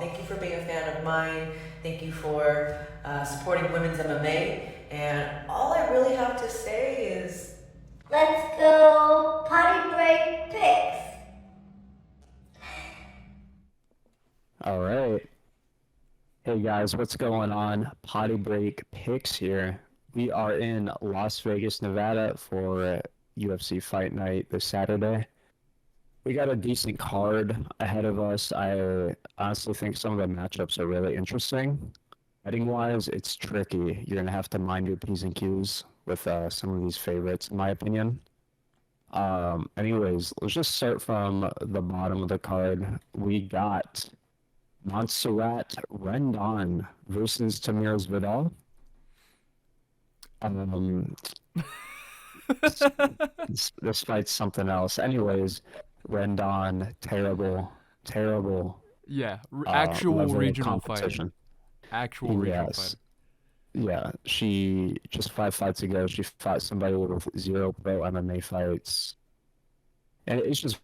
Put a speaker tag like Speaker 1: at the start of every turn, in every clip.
Speaker 1: Thank you for being a fan of mine. Thank you for supporting women's MMA. And all I really have to say is, let's go potty break picks.
Speaker 2: All right. Hey guys, what's going on? Potty break picks here. We are in Las Vegas, Nevada for UFC Fight Night this Saturday. We got a decent card ahead of us. I honestly think some of the matchups are really interesting. Betting wise, it's tricky. You're gonna have to mind your P's and Q's with some of these favorites, in my opinion. Anyways, let's just start from the bottom of the card. We got Montserrat Rendon versus Tamir's Vidal. Um, this fight's something else. Anyways, Rendon, terrible
Speaker 3: Yeah, actual
Speaker 2: level of
Speaker 3: regional fighter.
Speaker 2: competition.
Speaker 3: Actual regional
Speaker 2: Yes,
Speaker 3: fighter.
Speaker 2: yeah. She just 5 fights ago, she fought somebody with zero pro MMA fights, and it's just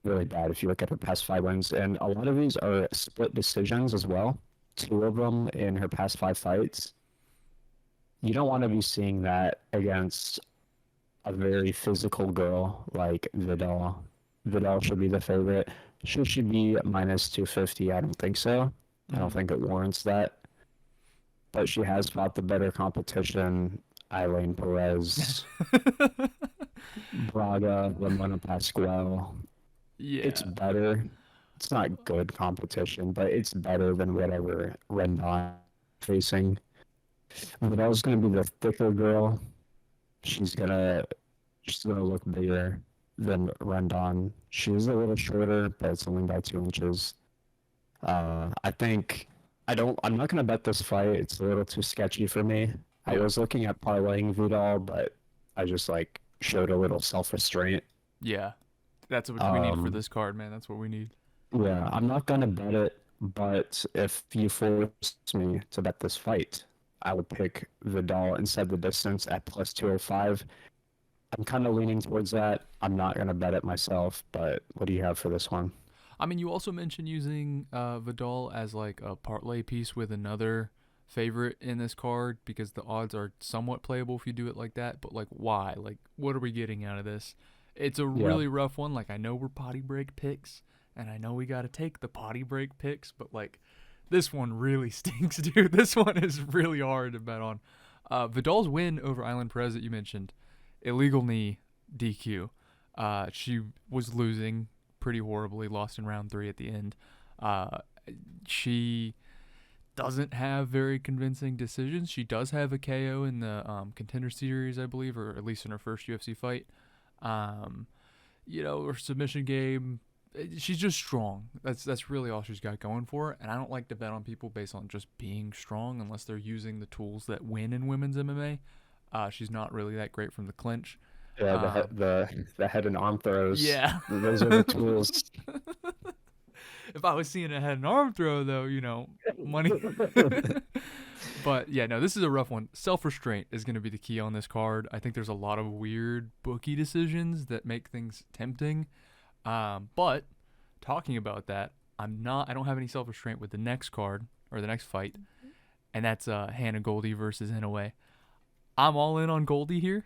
Speaker 2: really bad if you look at her past 5 wins. And a lot of these are split decisions as well. 2 of them in her past 5 fights. You don't want to be seeing that against a very physical girl like Vidal. Vidal should be the favorite. Should she be minus 250? I don't think so. I don't think it warrants that. But she has fought the better competition. Eileen Perez, Braga, Ramona Pascual. It's
Speaker 3: Yeah.
Speaker 2: better. It's not good competition, but it's better than whatever Rendon facing. Vidal's gonna be the thicker girl. She's gonna she's gonna look bigger than Rendon. She's a little shorter, but it's only by 2 inches. I think I'm not gonna bet this fight. It's a little too sketchy for me. I
Speaker 3: Yeah.
Speaker 2: was looking at parlaying Vidal, but I just like showed a little self-restraint.
Speaker 3: Yeah. That's what we need for
Speaker 2: Um,
Speaker 3: this card, man. That's what we need.
Speaker 2: yeah, I'm not gonna bet it, but if you force me to bet this fight, I would pick Vidal instead the distance at plus 205. I'm kind of leaning towards that. I'm not gonna bet it myself, but what do you have for this one?
Speaker 3: I mean, you also mentioned using Vidal as like a parlay piece with another favorite in this card because the odds are somewhat playable if you do it like that. But like, why? Like, what are we getting out of this? It's a
Speaker 2: Yeah,
Speaker 3: really rough one. Like, I know we're potty break picks, and I know we got to take the potty break picks, but like, this one really stinks, dude. This one is really hard to bet on. Vidal's win over Island Perez that you mentioned, illegal knee, DQ. She was losing pretty horribly, lost in round 3 at the end. Uh, she doesn't have very convincing decisions. She does have a KO in the contender series, I believe, or at least in her first UFC fight. Um, her submission game, she's just strong. That's really all she's got going for her. And I don't like to bet on people based on just being strong unless they're using the tools that win in women's MMA. She's not really that great from the clinch.
Speaker 2: yeah.
Speaker 3: Um,
Speaker 2: The head and arm throws.
Speaker 3: yeah.
Speaker 2: Those are the tools.
Speaker 3: If I was seeing a head and arm throw, though, money. But yeah, no, this is a rough one. Self restraint is going to be the key on this card. I think there's a lot of weird bookie decisions that make things tempting. But talking about that, I don't have any self restraint with the next card or the next fight, and that's Hannah Goldy versus Inoue. I'm all in on Goldy here.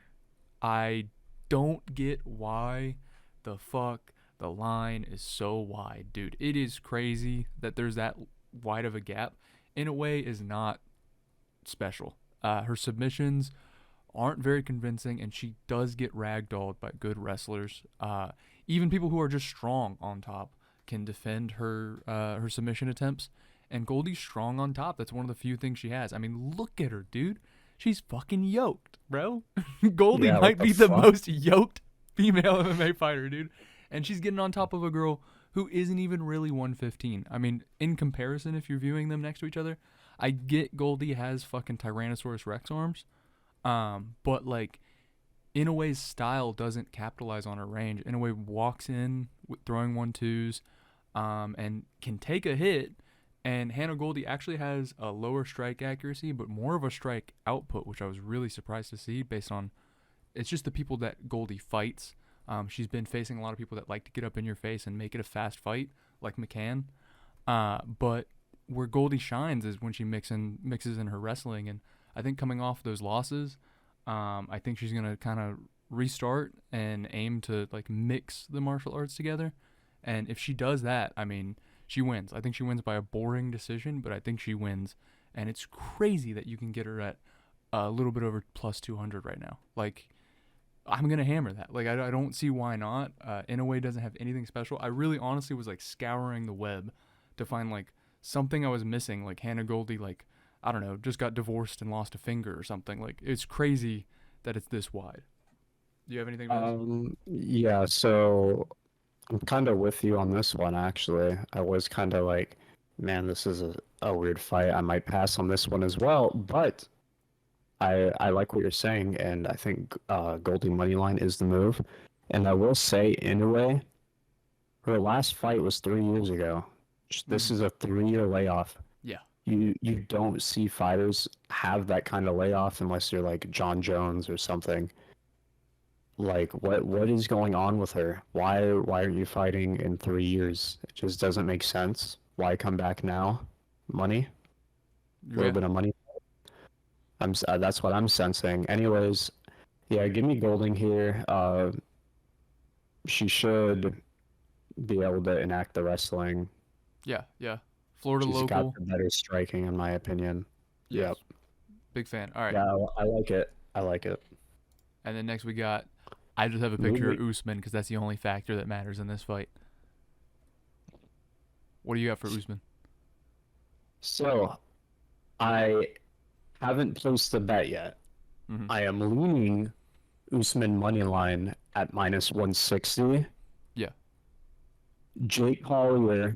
Speaker 3: I don't get why the fuck the line is so wide, dude. It is crazy that there's that wide of a gap. Inoue is not special. Her submissions aren't very convincing, and she does get ragdolled by good wrestlers. Even people who are just strong on top can defend her submission attempts. And Goldie's strong on top. That's one of the few things she has. I mean, look at her, dude. She's fucking yoked, bro. Goldie
Speaker 2: Yeah, what
Speaker 3: might
Speaker 2: the
Speaker 3: be the
Speaker 2: fuck?
Speaker 3: most yoked female MMA fighter, dude. And she's getting on top of a girl who isn't even really 115. I mean, in comparison, if you're viewing them next to each other, I get Goldie has fucking Tyrannosaurus Rex arms, but like Inoue's style doesn't capitalize on her range. Inoue walks in with throwing 1-2s, and can take a hit. And Hannah Goldie actually has a lower strike accuracy, but more of a strike output, which I was really surprised to see based on it's just the people that Goldie fights. She's been facing a lot of people that like to get up in your face and make it a fast fight, like McCann. But where Goldie shines is when she mixes in her wrestling, and I think coming off those losses, I think she's gonna kind of restart and aim to like mix the martial arts together. And if she does that, I mean, she wins. I think she wins by a boring decision, but I think she wins. And it's crazy that you can get her at a little bit over plus 200 right now. Like, I'm going to hammer that. Like, I don't see why not. Inoue doesn't have anything special. I really honestly was like scouring the web to find like something I was missing. Like Hannah Goldie, like, I don't know, just got divorced and lost a finger or something. Like, it's crazy that it's this wide. Do you have anything to
Speaker 2: Yeah, so I'm kind of with you on this one, actually. I was kind of like, man, this is a weird fight. I might pass on this one as well, but I like what you're saying, and I think Goldie Moneyline is the move. And I will say, in a way, her last fight was 3 years ago. This is a 3-year layoff.
Speaker 3: Yeah.
Speaker 2: You don't see fighters have that kind of layoff unless you're like John Jones or something. Like, what is going on with her? Why aren't you fighting in 3 years? It just doesn't make sense. Why come back now? Money? A little bit of money. That's what I'm sensing. Anyways, yeah, give me Golding here. She should be able to enact the wrestling.
Speaker 3: Yeah. Florida
Speaker 2: She's
Speaker 3: local.
Speaker 2: got the better striking, in my opinion.
Speaker 3: Yes.
Speaker 2: Yep.
Speaker 3: Big fan. All right.
Speaker 2: Yeah, I like it. I like it.
Speaker 3: And then next we got, I just have a picture of Usman because that's the only factor that matters in this fight. What do you got for Usman?
Speaker 2: So, I haven't placed the bet yet.
Speaker 3: Mhm.
Speaker 2: I am leaning Usman money line at minus 160.
Speaker 3: Yeah.
Speaker 2: Jake Collier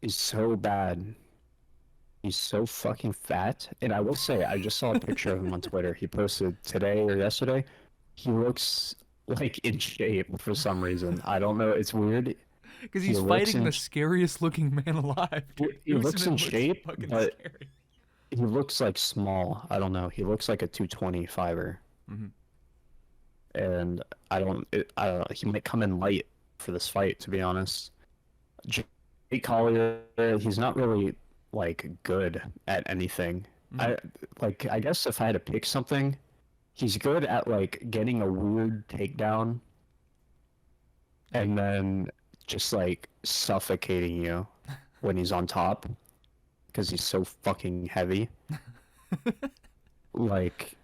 Speaker 2: is so bad. He's so fucking fat. And I will say, I just saw a picture of him on Twitter. He posted today or yesterday. He looks like in shape for some reason. I don't know. It's weird.
Speaker 3: Because he's fighting the scariest looking man alive. Dude.
Speaker 2: He looks in
Speaker 3: Usman
Speaker 2: shape,
Speaker 3: fucking
Speaker 2: but
Speaker 3: scary.
Speaker 2: he looks like small. I don't know. He looks like a 225er.
Speaker 3: Mm-hmm.
Speaker 2: And I don't know. He might come in light for this fight, to be honest. Jake Collier, he's not really like good at anything.
Speaker 3: Mm-hmm.
Speaker 2: I guess if I had to pick something, he's good at like getting a weird takedown and then just like suffocating you when he's on top because he's so fucking heavy. Like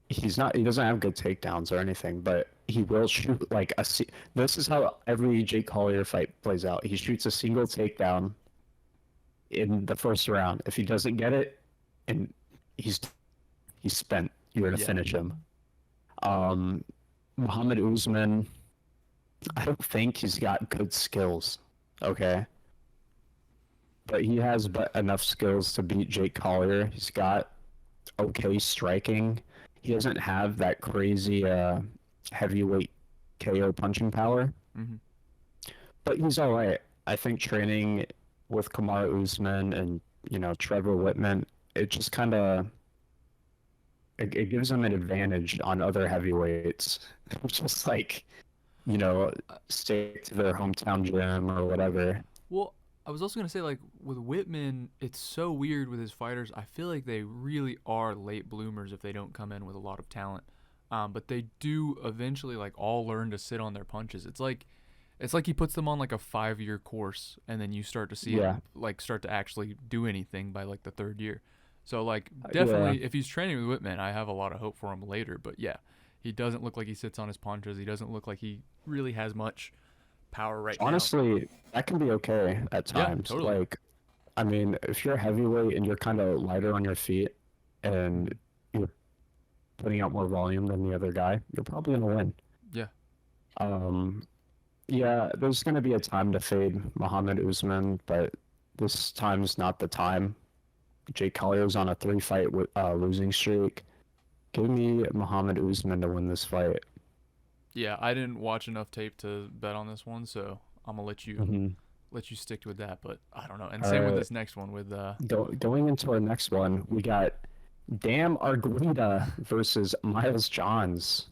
Speaker 2: he doesn't have good takedowns or anything, but he will shoot like this is how every Jake Collier fight plays out. He shoots a single takedown in the first round. If he doesn't get it, and he's spent, you're gonna finish him. Muhammad Usman, I don't think he's got good skills, okay? But he has enough skills to beat Jake Collier. He's got okay striking. He doesn't have that crazy heavyweight KO punching power.
Speaker 3: Mm-hmm.
Speaker 2: But he's all right. I think training with Kamaru Usman and, Trevor Whitman, it just kind of it gives him an advantage on other heavyweights. Just like, stick to their hometown gym or whatever.
Speaker 3: Well, I was also going to say, like, with Whitman, it's so weird with his fighters. I feel like they really are late bloomers if they don't come in with a lot of talent. But they do eventually, like, all learn to sit on their punches. It's like he puts them on, like, a 5-year course, and then you start to see him, like, start to actually do anything by, like, the 3rd year. So, like, definitely, if he's training with Whitman, I have a lot of hope for him later. But, yeah, he doesn't look like he sits on his punches. He doesn't look like he really has much power right now.
Speaker 2: Honestly, that can be okay at times.
Speaker 3: Yeah, totally.
Speaker 2: Like, I mean, if you're a heavyweight and you're kind of lighter on your feet and you're putting out more volume than the other guy, you're probably going to win.
Speaker 3: Yeah.
Speaker 2: Yeah, there's going to be a time to fade Muhammad Usman, but this time's not the time. Jake Collier's on a 3-fight losing streak. Give me Muhammad Usman to win this fight.
Speaker 3: Yeah, I didn't watch enough tape to bet on this one, so I'm gonna let you stick with that. But I don't know. And same with this next one with
Speaker 2: going into our next one, we got Argueta versus Miles Johns.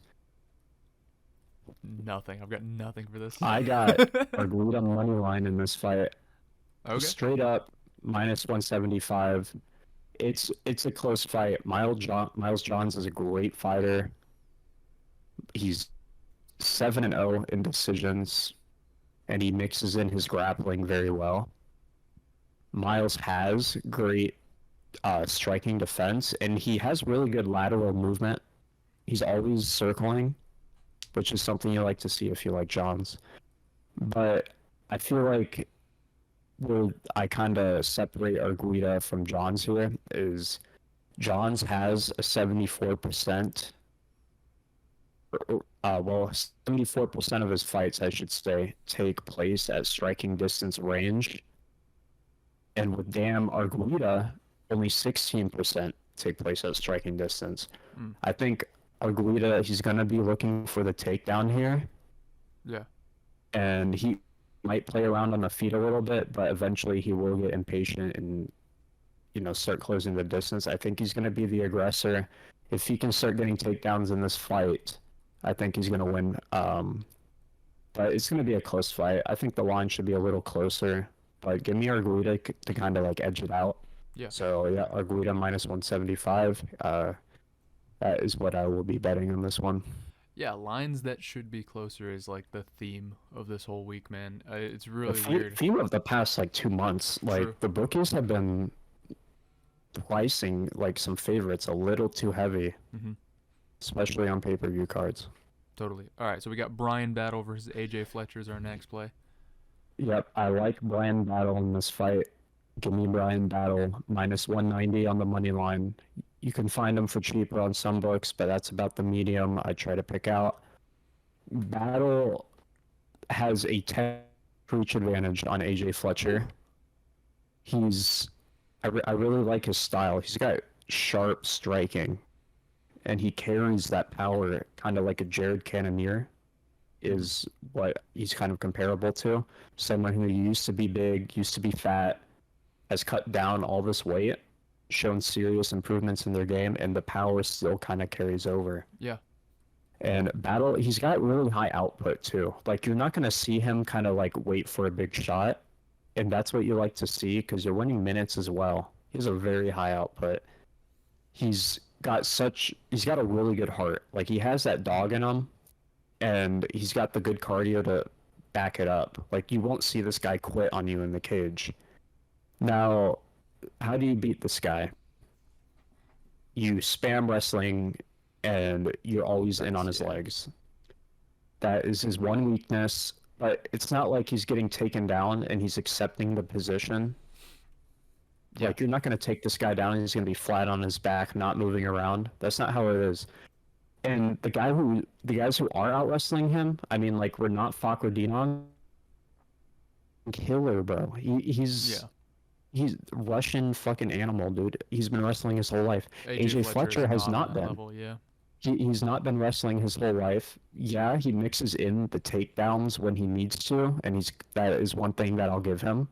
Speaker 3: Nothing. I've got nothing for this.
Speaker 2: I got Argueta money line in this fight.
Speaker 3: Okay.
Speaker 2: Straight up, minus 175. It's a close fight. Miles Johns is a great fighter. He's 7-0 in decisions, and he mixes in his grappling very well. Miles has great striking defense, and he has really good lateral movement. He's always circling, which is something you like to see if you like Johns. But I feel like where I kind of separate Argueta from Johns here is Johns has a 74%, 74% of his fights, I should say, take place at striking distance range. And with damn Argueta, only 16% take place at striking distance. I think Argueta, he's going to be looking for the takedown here.
Speaker 3: Yeah.
Speaker 2: And he might play around on the feet a little bit, but eventually he will get impatient and, start closing the distance. I think he's going to be the aggressor. If he can start getting takedowns in this fight, I think he's going to win. But it's going to be a close fight. I think the line should be a little closer, but give me Argueta to kind of like edge it out.
Speaker 3: Yeah.
Speaker 2: So yeah, Argueta minus 175. That is what I will be betting on this one.
Speaker 3: Yeah, lines that should be closer is like the theme of this whole week, man. It's really weird.
Speaker 2: Theme of the past like 2 months. Like
Speaker 3: True.
Speaker 2: the bookies have been pricing like some favorites a little too heavy, especially on pay-per-view cards.
Speaker 3: Totally. All right, so we got Brian Battle versus AJ Fletcher as our next play.
Speaker 2: Yep, I like Brian Battle in this fight. Give me Brian Battle minus 190 on the money line. You can find them for cheaper on some books, but that's about the medium I try to pick out. Battle has a 10 reach advantage on AJ Fletcher. I really like his style. He's got sharp striking, and he carries that power kind of like a Jared Cannonier is what he's kind of comparable to. Someone who used to be big, used to be fat, has cut down all this weight, shown serious improvements in their game, and the power still kind of carries over.
Speaker 3: Yeah.
Speaker 2: And Battle, he's got really high output too. Like you're not going to see him kind of like wait for a big shot, and that's what you like to see because you're winning minutes as well. He has a very high output. He's got a really good heart. Like he has that dog in him, and he's got the good cardio to back it up. Like you won't see this guy quit on you in the cage. Now, how do you beat this guy? You spam wrestling, and you're always in on his legs. That is his one weakness, but it's not like he's getting taken down and he's accepting the position.
Speaker 3: Yeah.
Speaker 2: Like, you're not going to take this guy down and he's going to be flat on his back, not moving around. That's not how it is. And the guys who are out wrestling him, I mean, like, Renat Fakhretdinov, killer, bro. He's Russian fucking animal, dude. He's been wrestling his whole life. AJ Fletcher has not been.
Speaker 3: Level, yeah.
Speaker 2: He's not been wrestling his whole life. Yeah, he mixes in the takedowns when he needs to, and that is one thing that I'll give him.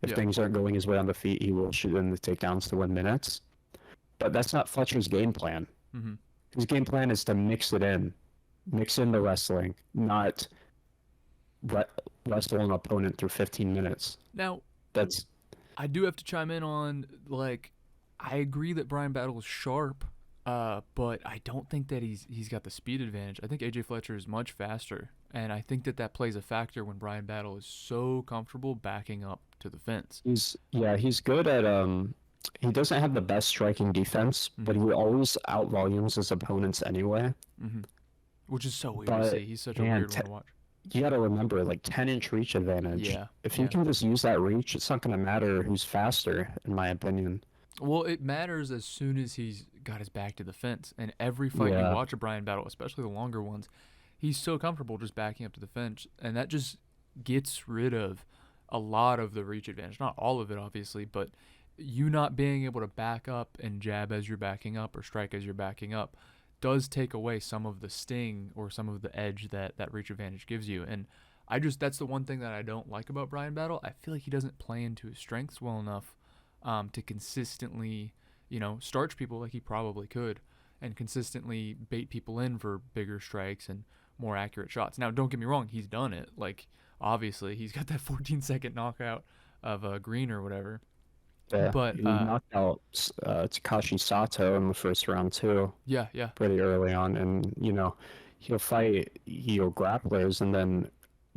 Speaker 2: If things aren't going his way on the feet, he will shoot in the takedowns to win minutes. But that's not Fletcher's game plan.
Speaker 3: Mm-hmm.
Speaker 2: His game plan is to mix in the wrestling, not wrestle an opponent through 15 minutes.
Speaker 3: Now,
Speaker 2: that's.
Speaker 3: I do have to chime in on, like, I agree that Brian Battle is sharp, but I don't think that he's got the speed advantage. I think AJ Fletcher is much faster, and I think that plays a factor when Brian Battle is so comfortable backing up to the fence.
Speaker 2: He's good at he doesn't have the best striking defense, but he always outvolumes his opponents anyway.
Speaker 3: Mm-hmm. Which is so weird to see. He's such a weird one to watch.
Speaker 2: You got to remember, like, 10-inch reach advantage.
Speaker 3: Yeah.
Speaker 2: If you can just use that reach, it's not going to matter who's faster, in my opinion.
Speaker 3: Well, it matters as soon as he's got his back to the fence. And every fight you watch a Brian Battle, especially the longer ones, he's so comfortable just backing up to the fence. And that just gets rid of a lot of the reach advantage. Not all of it, obviously, but you not being able to back up and jab as you're backing up or strike as you're backing up does take away some of the sting or some of the edge that reach advantage gives you. And that's the one thing that I don't like about Brian Battle. I feel like he doesn't play into his strengths well enough to consistently, starch people like he probably could, and consistently bait people in for bigger strikes and more accurate shots. Now, don't get me wrong, he's done it. Like, obviously, he's got that 14-second knockout of Green or whatever.
Speaker 2: Yeah,
Speaker 3: But
Speaker 2: he knocked out Takashi Sato in the first round too,
Speaker 3: yeah, yeah,
Speaker 2: pretty early on, and he'll fight grapplers and then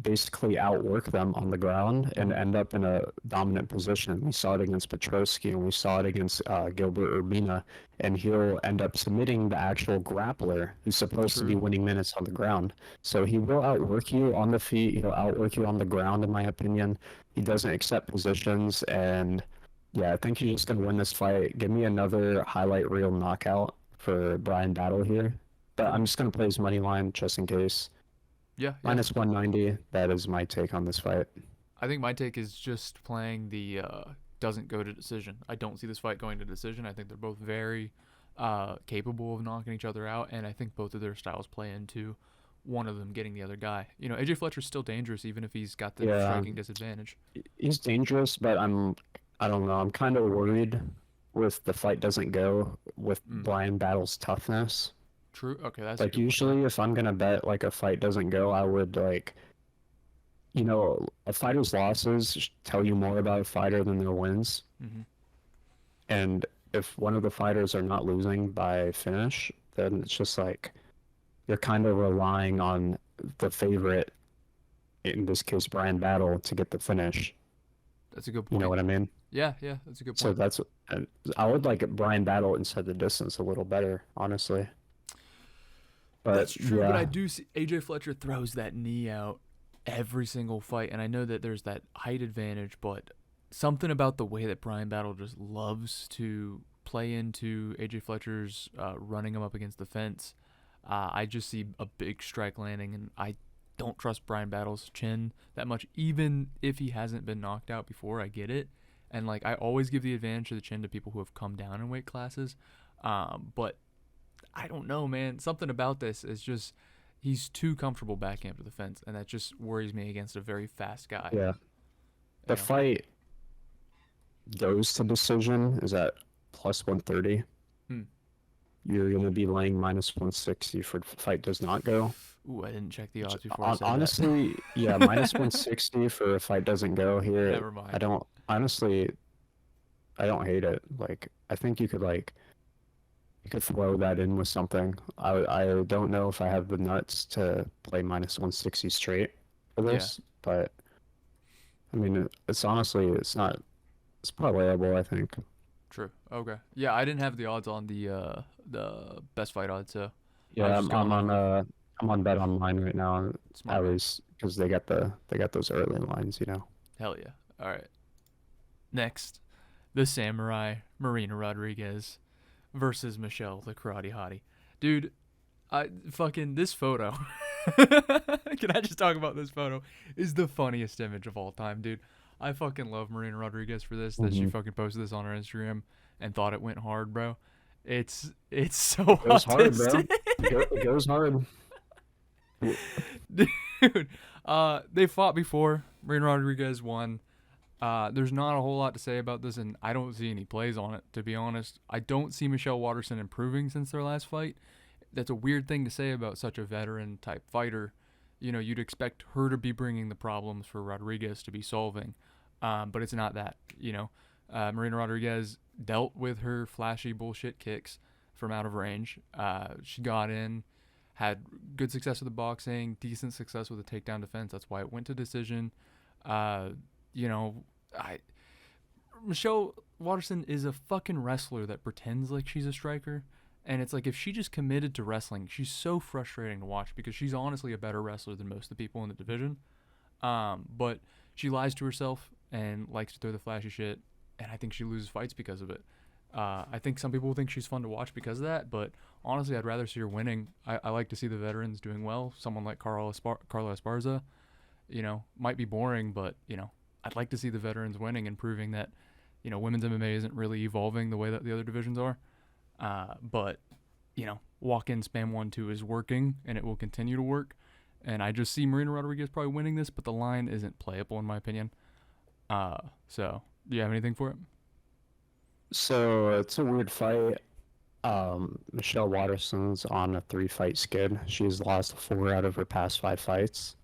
Speaker 2: basically outwork them on the ground and end up in a dominant position. We saw it against Petrosky and we saw it against Gilbert Urbina, and he'll end up submitting the actual grappler who's supposed to be
Speaker 3: True.
Speaker 2: winning minutes on the ground. So he will outwork you on the feet, he'll outwork you on the ground, in my opinion. He doesn't accept positions, and yeah, I think he's just gonna win this fight. Give me another highlight reel knockout for Brian Battle here. But I'm just gonna play his money line just in case.
Speaker 3: yeah.
Speaker 2: Minus 190. That is my take on this fight.
Speaker 3: I think my take is just playing the doesn't go to decision. I don't see this fight going to decision. I think they're both very capable of knocking each other out, and I think both of their styles play into one of them getting the other guy. AJ Fletcher's still dangerous even if he's got the striking disadvantage.
Speaker 2: He's dangerous, but I don't know. I'm kind of worried with the fight doesn't go with Brian Battle's toughness.
Speaker 3: True. Okay, that's
Speaker 2: like usually if I'm gonna bet like a fight doesn't go, I would a fighter's losses tell you more about a fighter than their wins.
Speaker 3: Mm-hmm.
Speaker 2: And if one of the fighters are not losing by finish, then it's just like you're kind of relying on the favorite, in this case Brian Battle, to get the finish.
Speaker 3: That's a good point.
Speaker 2: You know what I mean?
Speaker 3: Yeah, that's a good point.
Speaker 2: So that's I would like Brian Battle inside the distance a little better, honestly. But,
Speaker 3: that's true, but I do see AJ Fletcher throws that knee out every single fight, and I know that there's that height advantage, but something about the way that Brian Battle just loves to play into AJ Fletcher's running him up against the fence. I just see a big strike landing, and I don't trust Brian Battle's chin that much, even if he hasn't been knocked out before. I get it, and I always give the advantage of the chin to people who have come down in weight classes, but I don't know, man. Something about this is just he's too comfortable backing up to the fence, and that just worries me against a very fast guy.
Speaker 2: Yeah. The fight goes to decision is at plus 130. You're going to be laying minus 160 for the fight does not go.
Speaker 3: Ooh, I didn't check the odds before I said
Speaker 2: honestly, yeah, minus 160 for a fight doesn't go here.
Speaker 3: Never mind.
Speaker 2: I don't hate it. I think you could throw that in with something. I don't know if I have the nuts to play minus 160 straight for this, but I mean, it's playable, I think.
Speaker 3: True. Okay. Yeah, I didn't have the odds on the best fight odds, so
Speaker 2: yeah, I'm on Bet Online right now.
Speaker 3: Smart.
Speaker 2: At least because they got those early lines,
Speaker 3: Hell yeah. All right. Next, the Samurai Marina Rodriguez versus Michelle, the karate hottie. Dude, this photo. Can I just talk about this photo? Is the funniest image of all time, dude. I fucking love Marina Rodriguez for this. That she fucking posted this on her Instagram and thought it went hard, bro. It's so
Speaker 2: It goes hard, bro. It goes hard.
Speaker 3: Dude, they fought before. Marina Rodriguez won. There's not a whole lot to say about this, and I don't see any plays on it, to be honest. I don't see Michelle Watterson improving since their last fight. That's a weird thing to say about such a veteran-type fighter. You'd expect her to be bringing the problems for Rodriguez to be solving, but it's not that, Marina Rodriguez dealt with her flashy bullshit kicks from out of range. She got in, had good success with the boxing, decent success with the takedown defense. That's why it went to decision. Michelle Watterson is a fucking wrestler that pretends like she's a striker. And it's like, if she just committed to wrestling, she's so frustrating to watch because she's honestly a better wrestler than most of the people in the division. But she lies to herself and likes to throw the flashy shit. And I think she loses fights because of it. I think some people think she's fun to watch because of that. But honestly, I'd rather see her winning. I like to see the veterans doing well. Someone like Carlo Esparza, might be boring, but, I'd like to see the veterans winning and proving that, women's MMA isn't really evolving the way that the other divisions are. But, walk in, spam 1-2 is working, and it will continue to work. And I just see Marina Rodriguez probably winning this, but the line isn't playable in my opinion. So do you have anything for it?
Speaker 2: So it's a weird fight. Michelle Watterson's on a 3-fight skid. She's lost 4 out of her past 5 fights.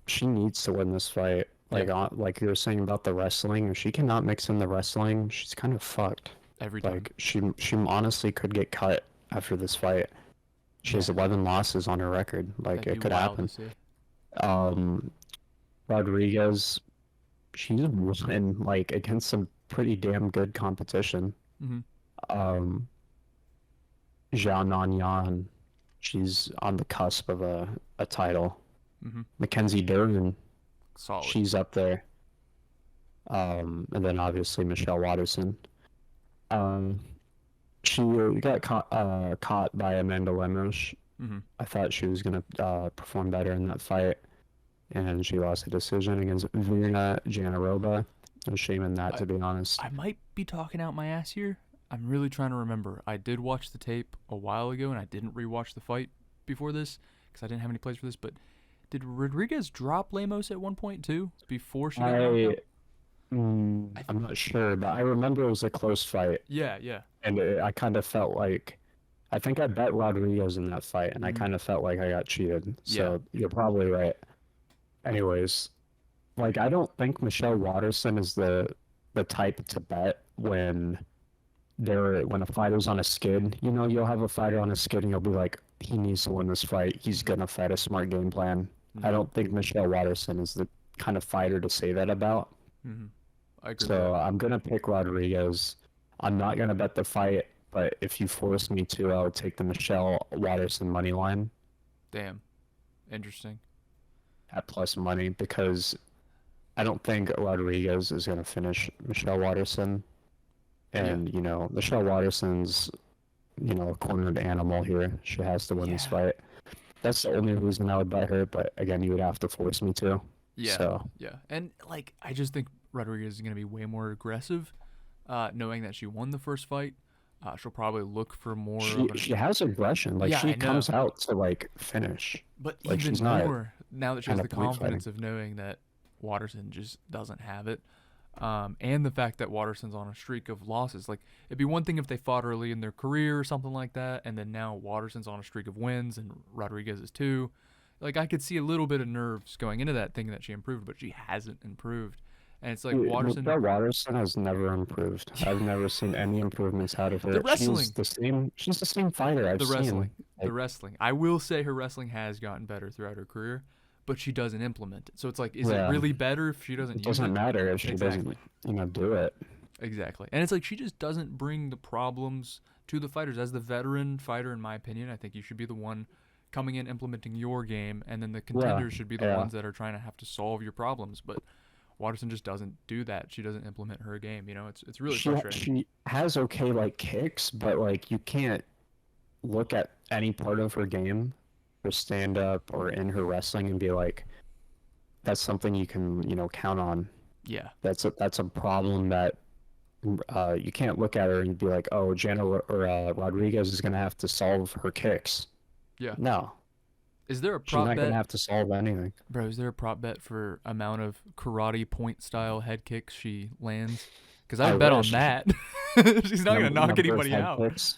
Speaker 2: She needs to win this fight. Like like you were saying about the wrestling, if she cannot mix in the wrestling, she's kind of fucked.
Speaker 3: Every time.
Speaker 2: Like she honestly could get cut after this fight. She has 11 losses on her record. Like
Speaker 3: That'd
Speaker 2: it
Speaker 3: be
Speaker 2: could
Speaker 3: wild
Speaker 2: happen.
Speaker 3: to see.
Speaker 2: Rodriguez, she's won like against some pretty damn good competition.
Speaker 3: Mm-hmm.
Speaker 2: Zhao Nanyan, she's on the cusp of a title.
Speaker 3: Mm-hmm.
Speaker 2: Mackenzie Dern,
Speaker 3: Solid.
Speaker 2: she's up there. And then obviously Michelle Watterson. She got caught by Amanda Lemos.
Speaker 3: Mm-hmm.
Speaker 2: I thought she was gonna perform better in that fight, and she lost a decision against Virna Janarova. No shame in that, to be honest.
Speaker 3: I might be talking out my ass here. I'm really trying to remember. I did watch the tape a while ago, and I didn't rewatch the fight before this because I didn't have any plays for this. But did Rodriguez drop Lemos at one point too before she got knocked out?
Speaker 2: I'm not sure, but I remember it was a close fight.
Speaker 3: Yeah, yeah.
Speaker 2: And I kind of felt like, I think I bet Rodriguez in that fight, and I kind of felt like I got cheated. So you're probably right. Anyways, like I don't think Michelle Watterson is the type to bet when a fighter's on a skid. You know, you'll have a fighter on a skid, and you'll be like, he needs to win this fight. He's gonna fight a smart game plan. I don't think Michelle Watterson is the kind of fighter to say that about.
Speaker 3: Mm-hmm. I agree.
Speaker 2: So I'm gonna pick Rodriguez. I'm not gonna bet the fight, but if you force me to, I would take the Michelle Watterson money line.
Speaker 3: Damn. Interesting.
Speaker 2: At plus money, because I don't think Rodriguez is gonna finish Michelle Watterson. And you know, Michelle Watterson's, you know, a cornered animal here. She has to win this fight. That's the only reason I would bet her, but again, you would have to force me to.
Speaker 3: Yeah.
Speaker 2: So.
Speaker 3: Yeah. And like I just think Rodriguez is gonna be way more aggressive, knowing that she won the first fight. She'll probably look for more.
Speaker 2: She has aggression. Like she comes out to like finish.
Speaker 3: But
Speaker 2: like,
Speaker 3: even
Speaker 2: she's
Speaker 3: more now that she has the confidence
Speaker 2: fighting.
Speaker 3: of knowing that Watterson just doesn't have it, and the fact that Watterson's on a streak of losses. Like it'd be one thing if they fought early in their career or something like that, and then now Watterson's on a streak of wins and Rodriguez is too. Like I could see a little bit of nerves going into that, thinking that she improved, but she hasn't improved. And it's like Watterson.
Speaker 2: Watterson has never improved. I've never seen any improvements out of her.
Speaker 3: The wrestling.
Speaker 2: She's the same fighter I've seen.
Speaker 3: The wrestling. I will say her wrestling has gotten better throughout her career, but she doesn't implement it. So it's like, is it really better if she doesn't use it?
Speaker 2: It doesn't matter if she doesn't, do it.
Speaker 3: Exactly. And it's like she just doesn't bring the problems to the fighters. As the veteran fighter, in my opinion, I think you should be the one coming in, implementing your game, and then the contenders should be the ones that are trying to have to solve your problems. But Watterson just doesn't do that. She doesn't implement her game. You know, it's really frustrating.
Speaker 2: She has okay like kicks, but like you can't look at any part of her game, her stand up or in her wrestling, and be like, that's something you can count on.
Speaker 3: Yeah,
Speaker 2: that's a problem that you can't look at her and be like, oh, Rodriguez is gonna have to solve her kicks.
Speaker 3: Yeah.
Speaker 2: No.
Speaker 3: Is there a prop bet?
Speaker 2: She's not going to have to solve anything.
Speaker 3: Bro, is there a prop bet for amount of karate point-style head kicks she lands? Because I bet on that. She's not going to knock anybody out.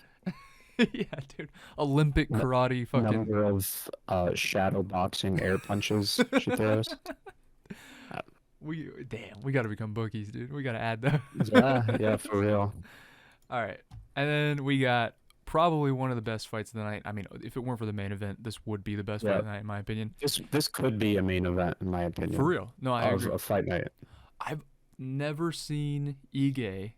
Speaker 3: Yeah, dude. Olympic karate fucking...
Speaker 2: Number of shadow boxing air punches she throws.
Speaker 3: We got to become bookies, dude. We got to add those.
Speaker 2: Yeah, for real.
Speaker 3: All right. And then we got probably one of the best fights of the night. I mean, if it weren't for the main event, this would be the best fight of the night, in my opinion.
Speaker 2: This could be a main event, in my opinion.
Speaker 3: For real. No, I agree.
Speaker 2: A fight night.
Speaker 3: I've never seen Ige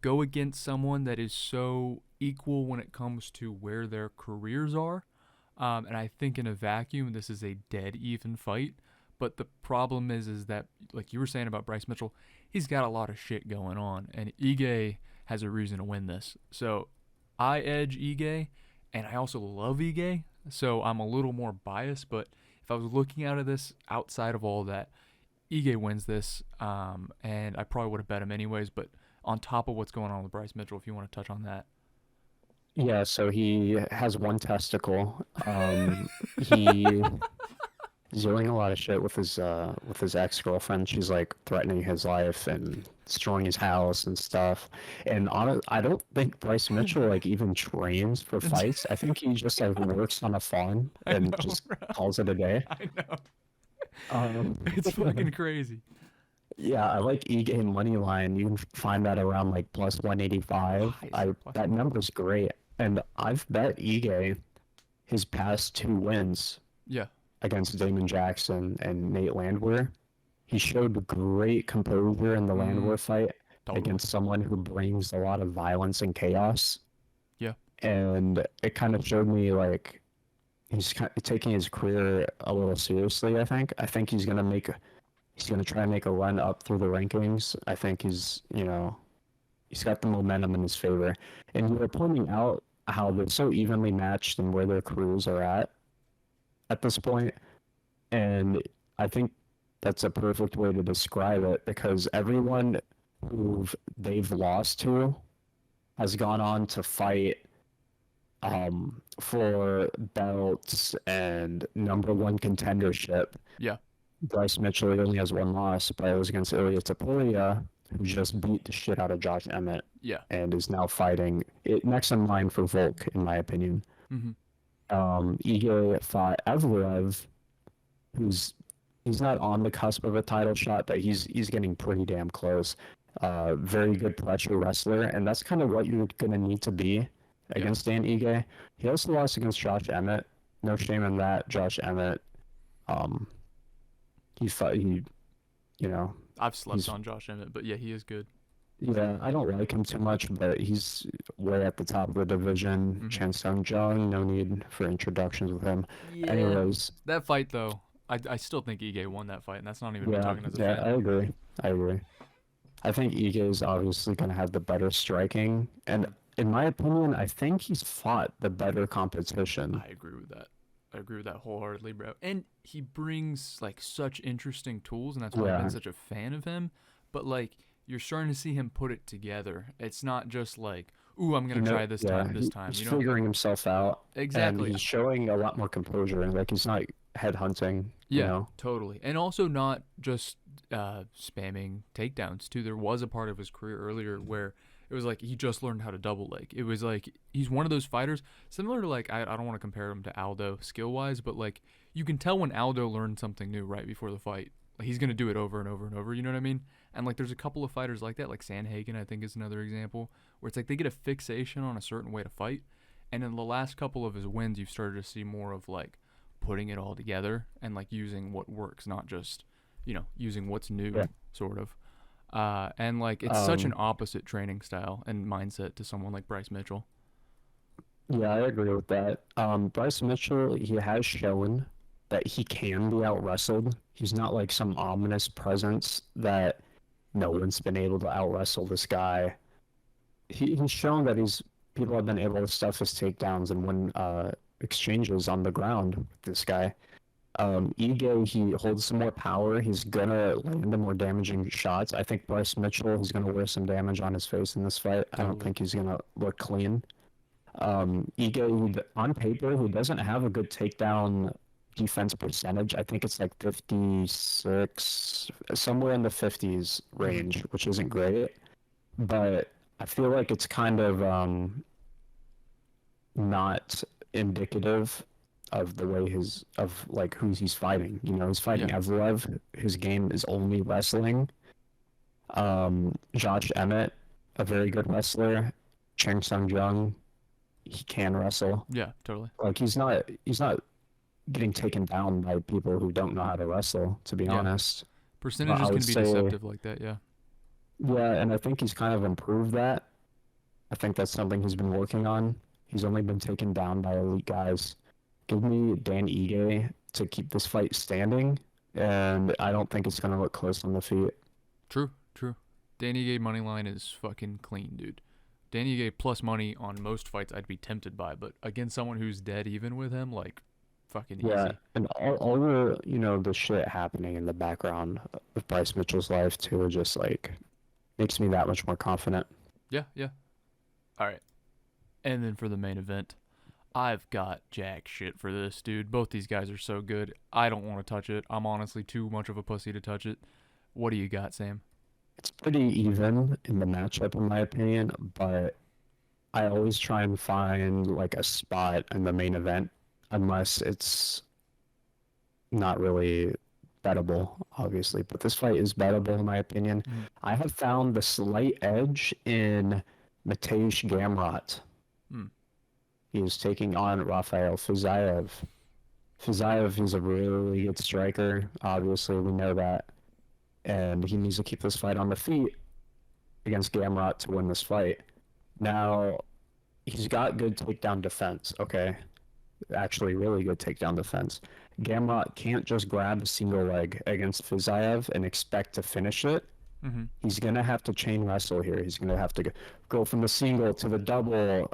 Speaker 3: go against someone that is so equal when it comes to where their careers are. And I think in a vacuum, this is a dead even fight. But the problem is that, like you were saying about Bryce Mitchell, he's got a lot of shit going on. And Ige has a reason to win this. So I edge Ige, and I also love Ige, so I'm a little more biased. But if I was looking out of this outside of all that, Ige wins this, and I probably would have bet him anyways. But on top of what's going on with Bryce Mitchell, if you want to touch on that.
Speaker 2: Yeah, so he has one testicle. He's doing a lot of shit with his ex-girlfriend. She's like threatening his life and destroying his house and stuff. And I don't think Bryce Mitchell like even trains for fights. I think he just like works on a farm and just calls it a day.
Speaker 3: I know. It's fucking crazy.
Speaker 2: Yeah, I like Ige money line. You can find that around like plus 185.
Speaker 3: Nice.
Speaker 2: That number's great. And I've bet Ige his past 2 wins
Speaker 3: Yeah,
Speaker 2: against Damon Jackson and Nate Landwehr. He showed great composure in the Landwehr fight
Speaker 3: totally.
Speaker 2: against someone who brings a lot of violence and chaos.
Speaker 3: Yeah.
Speaker 2: And it kind of showed me like he's kind of taking his career a little seriously, I think. I think he's gonna try and make a run up through the rankings. I think he's got the momentum in his favor. And you were pointing out how they're so evenly matched and where their careers are at this point. And I think that's a perfect way to describe it because everyone who they've lost to has gone on to fight for belts and #1 contendership.
Speaker 3: Yeah.
Speaker 2: Bryce Mitchell only has 1 loss, but it was against Ilya Topuria, who just beat the shit out of Josh Emmett
Speaker 3: Yeah.
Speaker 2: and is now fighting it next in line for Volk, in my opinion.
Speaker 3: Mm-hmm.
Speaker 2: Ige fought Evloev, he's not on the cusp of a title shot, but he's getting pretty damn close. Very good pressure wrestler, and that's kind of what you're gonna need to be against Dan Ige. He also lost against Josh Emmett. No shame in that. Josh Emmett,
Speaker 3: I've slept on Josh Emmett, but yeah, he is good.
Speaker 2: Yeah, I don't like him too much, but he's way at the top of the division.
Speaker 3: Mhm.
Speaker 2: Chen Sung Jung, no need for introductions with him.
Speaker 3: Yeah.
Speaker 2: Anyways,
Speaker 3: That fight though, I still think Ige won that fight, and that's not even me
Speaker 2: yeah,
Speaker 3: talking as a
Speaker 2: yeah,
Speaker 3: fan.
Speaker 2: I agree. I think Ige is obviously going to have the better striking, and in my opinion, I think he's fought the better competition.
Speaker 3: I agree with that. I agree with that wholeheartedly, bro. And he brings like such interesting tools, and that's why I've
Speaker 2: Yeah.
Speaker 3: been such a fan of him. But like, you're starting to see him put it together. It's not just like, ooh, I'm gonna try this time, this time.
Speaker 2: He's
Speaker 3: You know?
Speaker 2: figuring himself out,
Speaker 3: Exactly.
Speaker 2: and he's showing a lot more composure, and like he's not headhunting. You
Speaker 3: Yeah,
Speaker 2: know?
Speaker 3: totally. And also not just spamming takedowns too. There was a part of his career earlier where it was like he just learned how to double leg. It was like he's one of those fighters similar to like I don't want to compare him to Aldo skill wise, but like you can tell when Aldo learned something new right before the fight. Like he's gonna do it over and over and over. You know what I mean? And like there's a couple of fighters like that, like Sandhagen I think is another example where it's like they get a fixation on a certain way to fight, and in the last couple of his wins you've started to see more of like putting it all together and like using what works, not just using what's new, sort of. And like it's such an opposite training style and mindset to someone like Bryce Mitchell.
Speaker 2: Yeah, I agree with that. Bryce Mitchell, he has shown that he can be out wrestled. He's not like some ominous presence that no one's been able to out wrestle this guy. He's shown that people have been able to stuff his takedowns and win exchanges on the ground with this guy. Ige, he holds some more power. He's gonna land the more damaging shots. I think Bryce Mitchell is gonna wear some damage on his face in this fight. I don't think he's gonna look clean. Ige, on paper, he doesn't have a good takedown defense percentage. I think it's like 56, somewhere in the 50s range, which isn't great. But I feel like it's kind of not indicative of the way who he's fighting. He's fighting Evloev. His game is only wrestling. Josh Emmett, a very good wrestler. Cheng Sung Jung, he can wrestle.
Speaker 3: Yeah, totally.
Speaker 2: Like he's not getting taken down by people who don't know how to wrestle, to be honest.
Speaker 3: Percentages can be deceptive like that, yeah.
Speaker 2: Yeah, and I think he's kind of improved that. I think that's something he's been working on. He's only been taken down by elite guys. Give me Dan Ige to keep this fight standing, and I don't think it's going to look close on the feet.
Speaker 3: True. Dan Ige money line is fucking clean, dude. Dan Ige plus money on most fights I'd be tempted by, but against someone who's dead even with him, like, fucking easy.
Speaker 2: And all the shit happening in the background of Bryce Mitchell's life, too, just, like, makes me that much more confident.
Speaker 3: Yeah. All right. And then for the main event, I've got jack shit for this, dude. Both these guys are so good. I don't want to touch it. I'm honestly too much of a pussy to touch it. What do you got, Sam?
Speaker 2: It's pretty even in the matchup, in my opinion, but I always try and find, like, a spot in the main event, unless it's not really bettable, obviously, but this fight is bettable in my opinion. I have found the slight edge in Mateusz Gamrot. He is taking on Rafael Fiziev. Fiziev is a really good striker, obviously, we know that. And he needs to keep this fight on the feet against Gamrot to win this fight. Now, he's got good takedown defense, okay? Actually, really good takedown defense. Gamrot can't just grab a single leg against Fiziev and expect to finish it. He's going to have to chain wrestle here. He's going to have to go from the single to the double,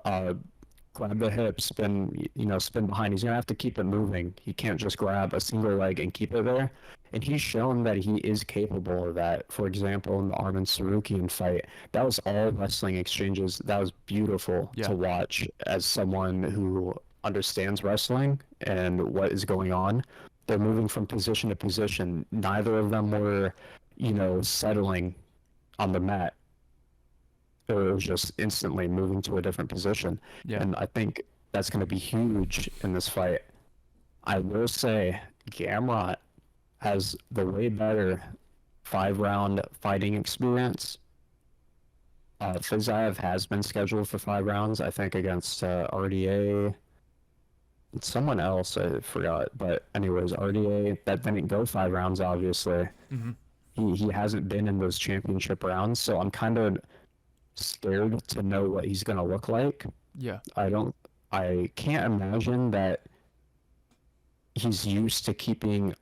Speaker 2: grab the hip, spin behind. He's going to have to keep it moving. He can't just grab a single leg and keep it there. And he's shown that he is capable of that. For example, in the Arman Sarukian fight, that was all wrestling exchanges. That was beautiful to watch as someone who understands wrestling and what is going on. They're moving from position to position. Neither of them were, settling on the mat. It was just instantly moving to a different position. And I think that's going to be huge in this fight. I will say Gamrot has the way better 5-round fighting experience. Fiziev has been scheduled for 5 rounds, I think, against RDA. Someone else, I forgot. But anyways, RDA, that didn't go 5 rounds, obviously. He hasn't been in those championship rounds, so I'm kind of scared to know what he's going to look like. I can't imagine that he's used to keeping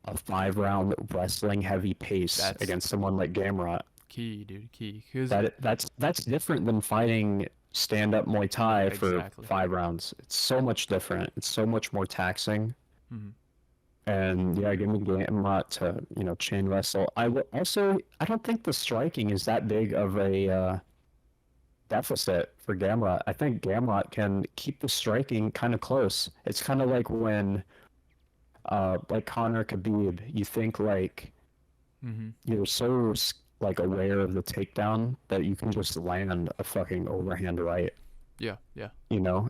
Speaker 2: a 5-round wrestling heavy pace against someone like Gamrot.
Speaker 3: Key, dude, key.
Speaker 2: That's different than fighting stand-up Muay Thai for 5 rounds. It's so much different. It's so much more taxing. And yeah, give me Gamrot to chain wrestle. I don't think the striking is that big of a deficit for Gamrot. I think Gamrot can keep the striking kind of close. It's kind of like when like Conor Khabib, you think like you're so like aware of the takedown that you can just land a fucking overhand right.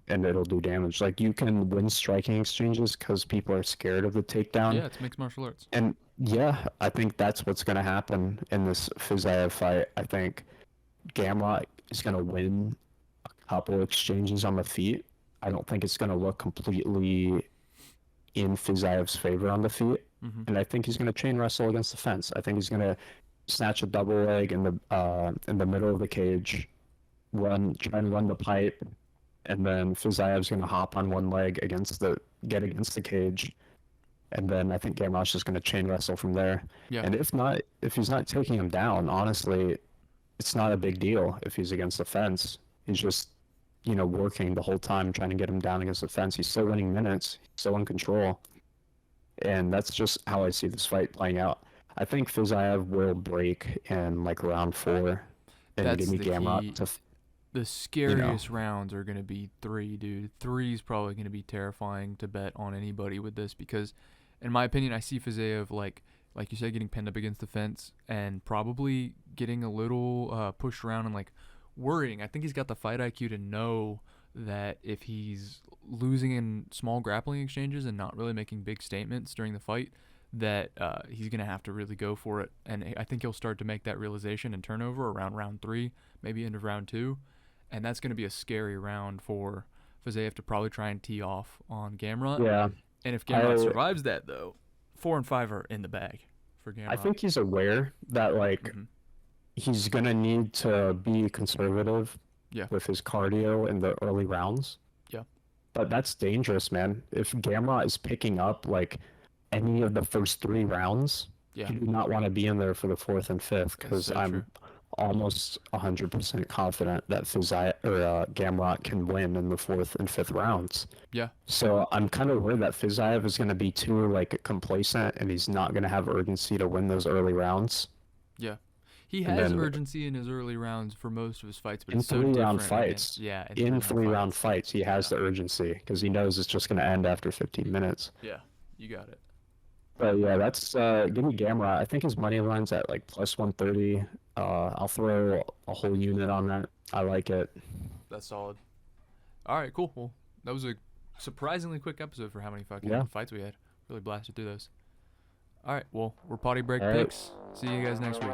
Speaker 2: And it'll do damage. Like you can win striking exchanges because people are scared of the takedown.
Speaker 3: It's mixed martial arts.
Speaker 2: And yeah, I think that's what's going to happen in this Fiziev fight. I think Gamrot is going to win a couple exchanges on the feet. I don't think it's going to look completely in Fiziev's favor on the feet. And I think he's going to chain wrestle against the fence. I think he's going to snatch a double leg in the middle of the cage, try and run the pipe, and then Fiziev's going to hop on one leg get against the cage, and then I think Gamrot's just going to chain wrestle from there. And if he's not taking him down, honestly, it's not a big deal if he's against the fence. He's just working the whole time trying to get him down against the fence. He's still winning minutes. He's still in control. And that's just how I see this fight playing out. I think Fiziev will break in like round 4 and give me Gamrot to...
Speaker 3: The scariest rounds are going to be 3, dude. 3 is probably going to be terrifying to bet on anybody with this because, in my opinion, I see Fiziev, like you said, getting pinned up against the fence and probably getting a little pushed around and like worrying. I think he's got the fight IQ to know that if he's losing in small grappling exchanges and not really making big statements during the fight, that he's going to have to really go for it. And I think he'll start to make that realization and turnover around round 3, maybe end of round 2. And that's going to be a scary round for Fiziev to probably try and tee off on Gamrot.
Speaker 2: Yeah.
Speaker 3: And if Gamrot survives that, though, 4 and 5 are in the bag for Gamrot.
Speaker 2: I think he's aware that, like, he's going to need to be conservative with his cardio in the early rounds. But that's dangerous, man. If Gamrot is picking up, like, any of the first 3 rounds, you do not want to be in there for the 4th and 5th because I'm almost 100% confident that Gamrot can win in the 4th and 5th rounds. So I'm kind of worried that Fiziev is going to be too like complacent and he's not going to have urgency to win those early rounds.
Speaker 3: He has urgency in his early rounds for most of his fights, but
Speaker 2: in
Speaker 3: it's so different
Speaker 2: 3-round fights. In 3-round fights, he has the urgency because he knows it's just going to end after 15 minutes.
Speaker 3: You got it.
Speaker 2: But yeah, that's give me Gamrot. I think his money line's at like plus 130. I'll throw a whole unit on that. I like it.
Speaker 3: That's solid. All right, cool. Well, that was a surprisingly quick episode for how many fucking fights we had. Really blasted through those. All right. Well, we're potty break
Speaker 2: All right.
Speaker 3: picks. See you guys next week.